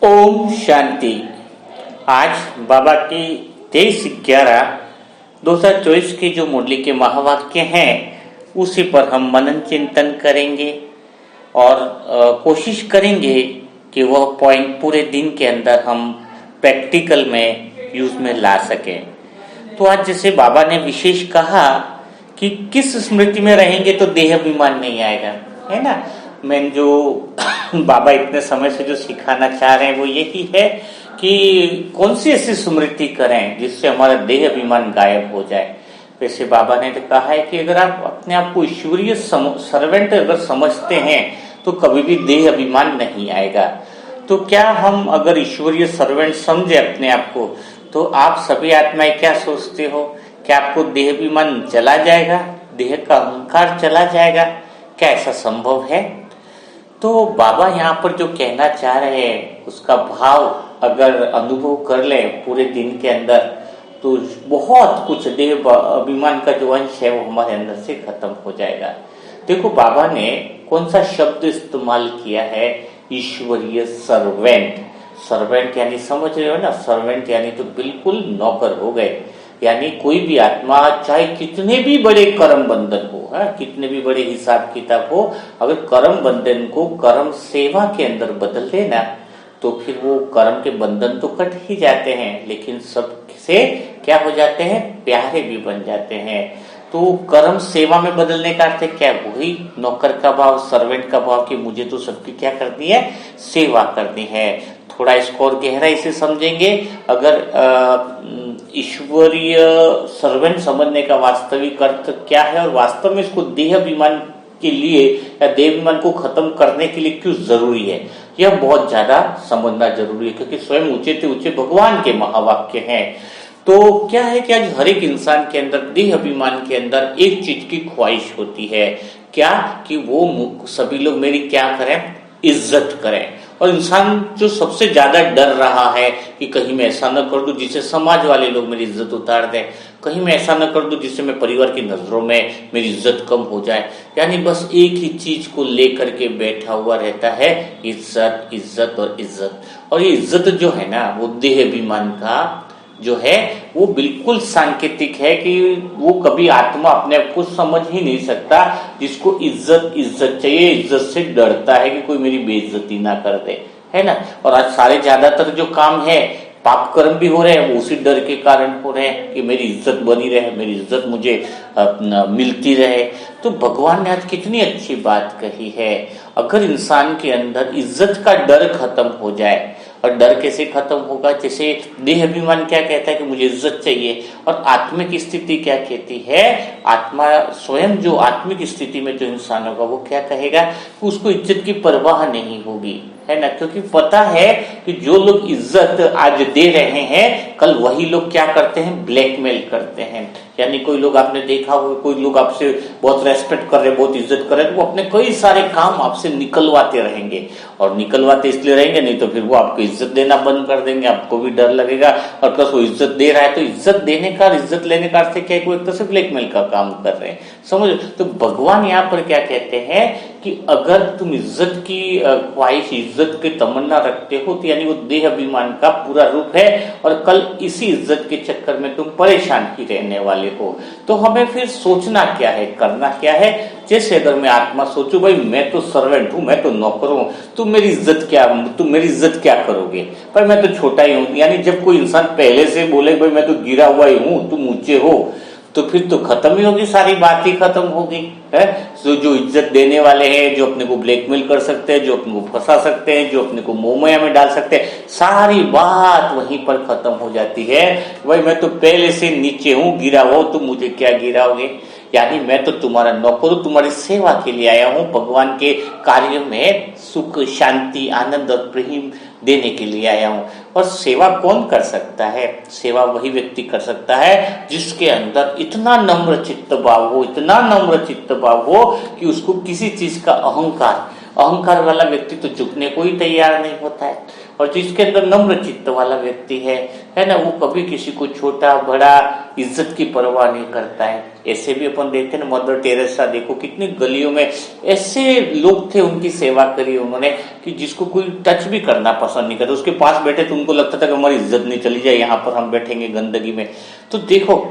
ओम शांति। आज बाबा की 23/11/2024 की जो मुरली के महावाक्य हैं उसी पर हम मनन चिंतन करेंगे और कोशिश करेंगे कि वह पॉइंट पूरे दिन के अंदर हम प्रैक्टिकल में यूज में ला सकें। तो आज जैसे बाबा ने विशेष कहा कि किस स्मृति में रहेंगे तो देह अभिमान नहीं आएगा, है ना। मैं जो बाबा इतने समय से जो सिखाना चाह रहे हैं वो यही है कि कौन सी ऐसी स्मृति करें जिससे हमारा देह अभिमान गायब हो जाए। वैसे बाबा ने तो कहा है कि अगर आप अपने आप को ईश्वरीय सर्वेंट अगर समझते हैं तो कभी भी देह अभिमान नहीं आएगा। तो क्या हम अगर ईश्वरीय सर्वेंट समझे अपने आप को तो आप सभी आत्माएं क्या सोचते हो? क्या आपको देह अभिमान चला जाएगा, देह का अहंकार चला जाएगा? क्या ऐसा संभव है? तो बाबा यहाँ पर जो कहना चाह रहे हैं उसका भाव अगर अनुभव कर ले पूरे दिन के अंदर तो बहुत कुछ देह अभिमान का जो अंश है वो हमारे अंदर से खत्म हो जाएगा। देखो बाबा ने कौन सा शब्द इस्तेमाल किया है, ईश्वरीय सर्वेंट। सर्वेंट यानी समझ रहे हो ना, सर्वेंट यानी तो बिल्कुल नौकर हो गए। यानी कोई भी आत्मा चाहे कितने भी बड़े कर्म बंधन हो, कितने भी बड़े हिसाब किताब हो, अगर कर्म बंधन को कर्म सेवा के अंदर बदल देना तो फिर वो कर्म के बंधन तो कट ही जाते हैं, लेकिन सबसे क्या हो जाते हैं, प्यारे भी बन जाते हैं। तो कर्म सेवा में बदलने का अर्थ क्या, वही नौकर का भाव, सर्वेंट का भाव कि मुझे तो सबकी क्या करनी है, सेवा करनी है। थोड़ा इसको और गहराई से समझेंगे, अगर ईश्वरीय सर्वेंट समझने का वास्तविक अर्थ क्या है और वास्तव में इसको देह अभिमान के लिए या देह अभिमान को खत्म करने के लिए क्यों जरूरी है, यह बहुत ज्यादा समझना जरूरी है, क्योंकि स्वयं ऊंचे से ऊंचे भगवान के महावाक्य हैं। तो क्या है कि आज हर एक इंसान के अंदर देह अभिमान के अंदर एक चीज की ख्वाहिश होती है, क्या कि वो सभी लोग मेरी क्या करें, इज्जत करें। और इंसान जो सबसे ज्यादा डर रहा है कि कहीं मैं ऐसा न कर दूं जिससे समाज वाले लोग मेरी इज्जत उतार दें, कहीं मैं ऐसा न कर दूं जिससे मैं परिवार की नजरों में मेरी इज्जत कम हो जाए, यानी बस एक ही चीज को लेकर के बैठा हुआ रहता है, इज्जत इज्जत और इज्जत। और ये इज्जत जो है ना वो देह अभिमान का जो है वो बिल्कुल सांकेतिक है कि वो कभी आत्मा अपने आप को समझ ही नहीं सकता, जिसको इज्जत इज्जत चाहिए, इज्जत से डरता है कि कोई मेरी बेइज्जती ना कर दे, है ना। और आज सारे ज्यादातर जो काम है पाप कर्म भी हो रहे हैं वो उसी डर के कारण हो रहे हैं कि मेरी इज्जत बनी रहे, मेरी इज्जत मुझे मिलती रहे। तो भगवान ने आज कितनी अच्छी बात कही है, अगर इंसान के अंदर इज्जत का डर खत्म हो जाए, और डर कैसे खत्म होगा, जैसे देह अभिमान क्या कहता है कि मुझे इज्जत चाहिए, और आत्मिक स्थिति क्या कहती है, आत्मा स्वयं जो आत्मिक स्थिति में जो इंसान होगा वो क्या कहेगा कि उसको इज्जत की परवाह नहीं होगी, है ना। क्योंकि पता है कि जो लोग इज्जत आज दे रहे हैं कल वही लोग क्या करते हैं, ब्लैकमेल करते हैं। यानी कोई लोग आपने देखा हो, कोई लोग आपसे बहुत रेस्पेक्ट कर रहे, बहुत इज्जत कर रहे, वो अपने कई सारे काम आपसे निकलवाते रहेंगे, और निकलवाते इसलिए रहेंगे नहीं तो फिर वो आपको इज्जत देना बंद कर देंगे, आपको भी डर लगेगा। और प्लस वो इज्जत दे रहा है तो इज्जत देने का, इज्जत लेने का अर्थ क्या है, एक तरह से ब्लैकमेल का काम कर रहे हैं, समझ। तो भगवान यहाँ पर क्या कहते हैं कि अगर तुम इज्जत की ख्वाहिश, इज्जत की तमन्ना रखते हो तो यानी वो देह अभिमान का पूरा रूप है, और कल इसी इज्जत के चक्कर में तुम परेशान ही रहने वाले हो। तो हमें फिर सोचना क्या है, करना क्या है। जैसे अगर मैं आत्मा सोचूं भाई मैं तो सर्वेंट हूं, मैं तो नौकर हूं, तुम मेरी इज्जत क्या करोगे, पर मैं तो छोटा ही हूं। यानी जब कोई इंसान पहले से बोले भाई मैं तो गिरा हुआ ही हूं, तुम ऊंचे हो, तो फिर तो खत्म ही होगी, सारी बात ही खत्म होगी, है। तो जो इज्जत देने वाले हैं, जो अपने को ब्लैकमेल कर सकते हैं, जो अपने को फंसा सकते हैं, जो अपने को मोहमाया में डाल सकते हैं, सारी बात वहीं पर खत्म हो जाती है। भाई मैं तो पहले से नीचे हूं, गिरा हो, तुम मुझे क्या गिराओगे। यानी मैं तो तुम्हारा नौकर हूं, तुम्हारी सेवा के लिए आया हूं, भगवान के कार्य में सुख शांति आनंद और प्रेम देने के लिए आया हूं। और सेवा कौन कर सकता है, सेवा वही व्यक्ति कर सकता है जिसके अंदर इतना नम्र चित्त भाव हो, इतना नम्र चित्त भाव हो कि उसको किसी चीज का अहंकार अहंकार वाला व्यक्ति तो झुकने को ही तैयार नहीं होता है। और जिसके अंदर नम्र चित्त वाला व्यक्ति है ना, वो कभी किसी को छोटा बड़ा इज्जत की परवाह नहीं करता है। ऐसे भी अपन देखते हैं ना, मदर टेरेसा देखो कितनी गलियों में ऐसे लोग थे, उनकी सेवा करी उन्होंने कि जिसको कोई टच भी करना पसंद नहीं करता। उसके पास बैठे तो उनको लगता था कि हमारी इज्जत नहीं चली जाए, यहाँ पर हम बैठेंगे गंदगी में। तो देखो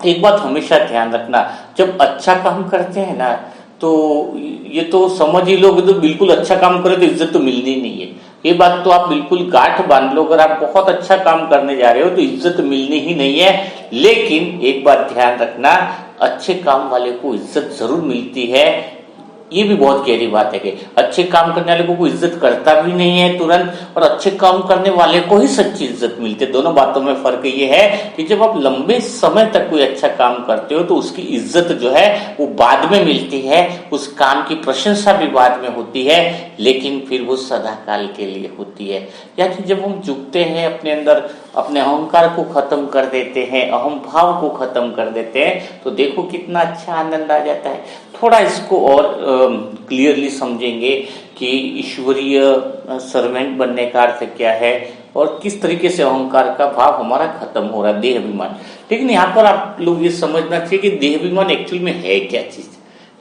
एक बात हमेशा ध्यान रखना, जब अच्छा काम करते हैं ना तो ये तो समझ ही लोग तो बिल्कुल अच्छा काम करे तो इज्जत तो मिलनी ही नहीं है। ये बात तो आप बिल्कुल गांठ बांध लो, अगर आप बहुत अच्छा काम करने जा रहे हो तो इज्जत मिलनी ही नहीं है। लेकिन एक बात ध्यान रखना, अच्छे काम वाले को इज्जत जरूर मिलती है। ये भी बहुत गहरी बात है कि अच्छे काम करने वाले को इज्जत करता भी नहीं है तुरंत, और अच्छे काम करने वाले को ही सच्ची इज्जत मिलती है। दोनों बातों में फर्क ये है कि जब आप लंबे समय तक कोई अच्छा काम करते हो तो उसकी इज्जत जो है वो बाद में मिलती है, उस काम की प्रशंसा भी बाद में होती है, लेकिन फिर वो सदा काल के लिए होती है। यानी जब हम झुकते हैं अपने अंदर, अपने अहंकार को खत्म कर देते हैं, अहम भाव को खत्म कर देते हैं, तो देखो कितना अच्छा आनंद आ जाता है। थोड़ा इसको और क्लियरली समझेंगे कि ईश्वरीय सर्वेंट बनने का अर्थ क्या है और किस तरीके से अहंकार का भाव हमारा खत्म हो रहा है, देह अभिमान। लेकिन यहाँ पर आप लोग ये समझना चाहिए कि देह अभिमान एक्चुअल में है क्या चीज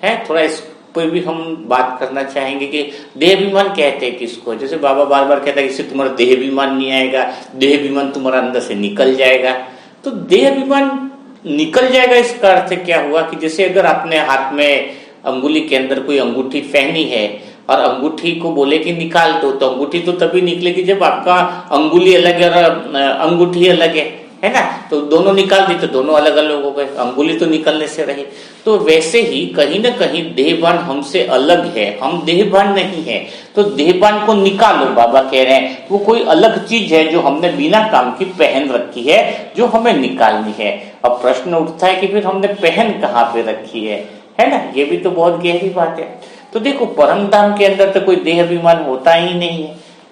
है। थोड़ा इस पर भी हम बात करना चाहेंगे कि देह अभिमान कहते हैं किसको। जैसे बाबा बार बार कहता है कि इससे तुम्हारा देह अभिमान नहीं आएगा, देह अभिमान तुम्हारा अंदर से निकल जाएगा। तो देह अभिमान निकल जाएगा इसका अर्थ क्या हुआ कि जैसे अगर आपने हाथ में अंगुली के अंदर कोई अंगूठी पहनी है और अंगूठी को बोले कि निकाल दो, तो अंगूठी तो तभी निकलेगी जब आपका अंगुली अलग है और अंगूठी अलग है ना। तो दोनों निकाल दी तो दोनों अलग अलग हो गए, अंगुली तो निकलने से रही। तो वैसे ही कहीं ना कहीं देहभान हमसे अलग है, हम देहभान नहीं है। तो देहभान को निकालो, बाबा कह रहे हैं वो कोई अलग चीज है जो हमने बिना काम की पहन रखी है, जो हमें निकालनी है। अब प्रश्न उठता है कि फिर हमने पहन कहाँ पे रखी है ना। ये भी तो बहुत गहरी बात है। तो देखो परम धाम के अंदर तो कोई देह अभिमान होता ही नहीं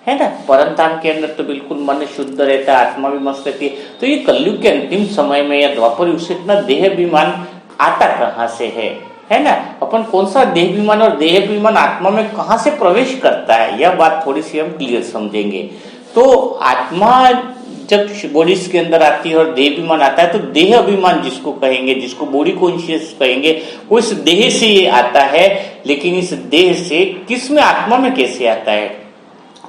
है ना। परम धाम के अंदर तो बिल्कुल मन शुद्ध रहता है, आत्मा भी मस्त रहती है। तो ये कलयुग के अंतिम समय में या द्वापर युग से इतना देह अभिमान आता कहाँ से है ना। अपन कौन सा देह अभिमान और देह अभिमान आत्मा में कहाँ से प्रवेश करता है, यह बात थोड़ी सी हम क्लियर समझेंगे। तो आत्मा जब बॉडीज के अंदर आती है और देह अभिमान आता है, तो देह अभिमान जिसको कहेंगे, जिसको बॉडी कॉन्शियस कहेंगे, वो इस देह से ये आता है। लेकिन इस देह से किस में, आत्मा में कैसे आता है?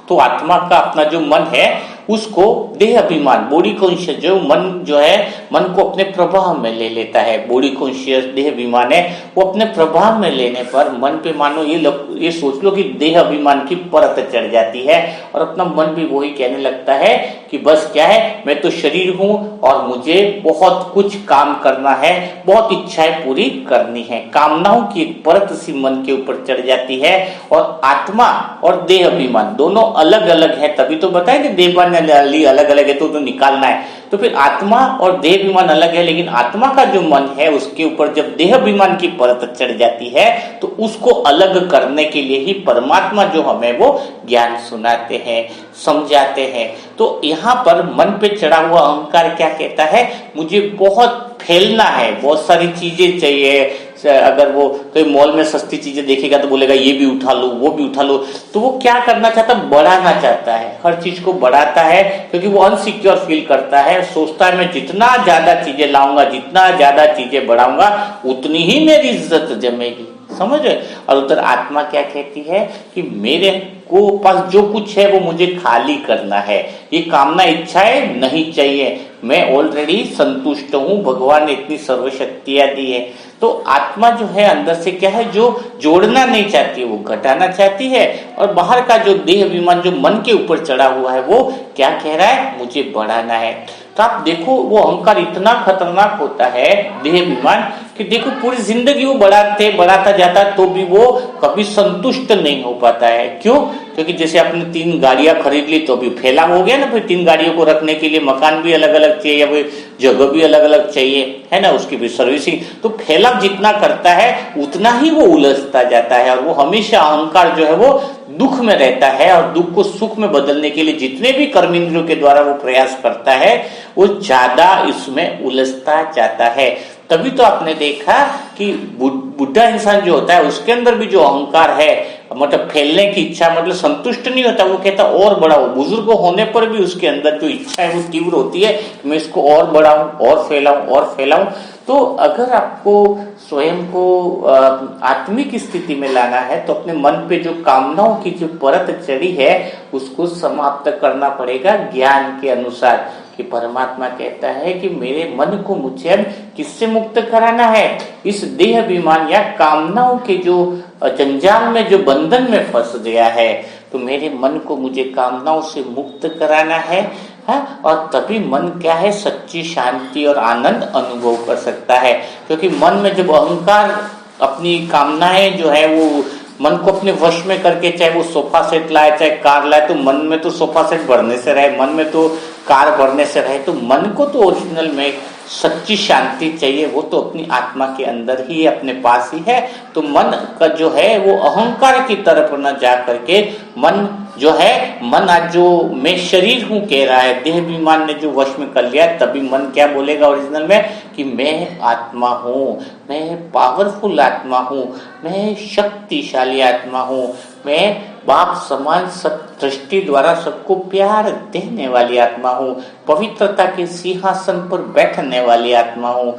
तो आत्मा का अपना जो मन है उसको देह अभिमान, बॉडी कॉन्शियस जो मन जो है, मन को अपने प्रभाव में ले लेता है। बॉडी कॉन्शियस देह अभिमान है, वो अपने प्रभाव में लेने पर मन पे मानो ये सोच लो कि देह अभिमान की परत चढ़ जाती है और अपना मन भी वही कहने लगता है कि बस क्या है, मैं तो शरीर हूं और मुझे बहुत कुछ काम करना है, बहुत इच्छाएं पूरी करनी है। कामनाओं की एक परत सी मन के ऊपर चढ़ जाती है। और आत्मा और देह अभिमान दोनों अलग अलग है, तभी तो बताया कि देहभान अलग अलग है तो निकालना है। तो फिर आत्मा और देह अभिमान अलग है, लेकिन आत्मा का जो मन है उसके ऊपर जब देह अभिमान की परत चढ़ जाती है तो उसको अलग करने के लिए ही परमात्मा जो हमें वो ज्ञान सुनाते हैं, समझाते हैं। तो यहाँ पर मन पे चढ़ा हुआ अहंकार क्या कहता है, मुझे बहुत फैलना है, बहुत सारी चीजें चाहिए। अगर वो कोई मॉल में सस्ती चीजें देखेगा तो बोलेगा ये भी उठा लो, वो भी उठा लो। तो वो क्या करना चाहता है, बढ़ाना चाहता है, हर चीज को बढ़ाता है, क्योंकि वो अनसिक्योर फील करता है। सोचता है मैं जितना ज्यादा चीजें लाऊंगा, जितना ज्यादा चीजें बढ़ाऊंगा, उतनी ही मेरी इज्जत जमेगी। समझ रहे? और उधर आत्मा क्या कहती है कि मेरे को पास जो कुछ है वो मुझे खाली करना है, ये कामना इच्छाएं नहीं चाहिए, मैं ऑलरेडी संतुष्ट हूं, भगवान ने इतनी सर्वशक्तियां दी है। तो आत्मा जो है अंदर से क्या है, जो जोड़ना नहीं चाहती, वो घटाना चाहती है। और बाहर का जो देह अभिमान जो मन के ऊपर चढ़ा हुआ है वो क्या कह रहा है, मुझे बढ़ाना है। तो आप देखो वो अहंकार इतना खतरनाक होता है, देह अभिमान, कि देखो पूरी जिंदगी वो बढ़ाता जाता तो भी वो कभी संतुष्ट नहीं हो पाता है। क्यों? क्योंकि जैसे आपने 3 गाड़ियां खरीद ली तो अभी फैलाव हो गया ना, फिर 3 गाड़ियों को रखने के लिए मकान भी अलग अलग चाहिए या फिर जगह भी अलग अलग चाहिए, है ना, उसकी भी सर्विसिंग। तो फैलाव जितना करता है उतना ही वो उलझता जाता है, और वो हमेशा अहंकार जो है वो दुख में रहता है, और दुख को सुख में बदलने के लिए जितने भी कर्मेंद्रियों के द्वारा वो प्रयास करता है वो ज्यादा इसमें उलझता जाता है। तभी तो आपने देखा कि बुढ़ा इंसान जो होता है उसके अंदर भी जो अहंकार है मतलब फैलने की इच्छा, मतलब संतुष्ट नहीं होता, वो कहता और बढ़ाओ। बुजुर्ग होने पर भी उसके अंदर जो इच्छा है वो तीव्र होती है, मैं इसको और बढ़ाऊं और फैलाऊं और फैलाऊं। तो अगर आपको स्वयं को आत्मिक स्थिति में लाना है तो अपने मन पे जो कामनाओं की जो परत चढ़ी है उसको समाप्त करना पड़ेगा ज्ञान के अनुसार। कि परमात्मा कहता है कि मेरे मन को मुझे अब किससे मुक्त कराना है, इस देह अभिमान या कामनाओं के जो जंजाल में, जो बंधन में फंस गया है। तो मेरे मन को मुझे कामनाओं से मुक्त कराना है, और तभी मन क्या है, सच्ची शांति और आनंद अनुभव कर सकता है। क्योंकि मन में जब अहंकार अपनी कामनाएं जो है वो मन को अपने वश में करके, चाहे वो सोफा सेट लाए चाहे कार लाए, तो मन में तो सोफा सेट बढ़ने से रहे, मन में तो कार बढ़ने से रहे। तो मन को तो ओरिजिनल में सच्ची शांति चाहिए, वो तो अपनी आत्मा के अंदर ही अपने पास ही है। तो मन का जो है वो अहंकार की तरफ न जा करके मन जो है, मन आज जो मैं शरीर हूं कह रहा है, देह अभिमान ने जो वश में कर लिया, तभी मन क्या बोलेगा ओरिजिनल में कि मैं आत्मा हूं, मैं पावरफुल आत्मा हूं, मैं शक्तिशाली आत्मा हूं, मैं बाप समान सब दृष्टि द्वारा सबको प्यार देने वाली आत्मा हूं, पवित्रता के सिंहासन पर बैठने वाली आत्मा हूं,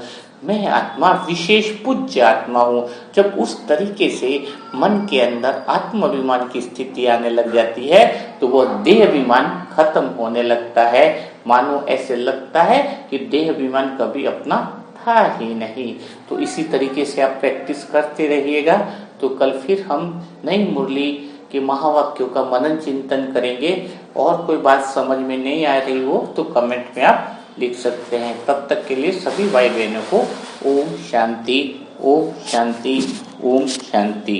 मैं आत्मा विशेष पूज्य आत्मा हूं। जब उस तरीके से मन के अंदर आत्म अभिमान की स्थिति आने लग जाती है तो वह देह अभिमान खत्म होने लगता है। मानो ऐसे लगता है कि देह अभिमान कभी अपना था ही नहीं। तो इसी तरीके से आप प्रैक्टिस करते रहिएगा। तो कल फिर हम नई मुरली के महावाक्यों का मनन चिंतन करेंगे। और कोई बात समझ में नहीं आ रही हो तो कमेंट में आप लिख सकते हैं। तब तक के लिए सभी भाई बहनों को ओम शांति, ओम शांति, ओम शांति।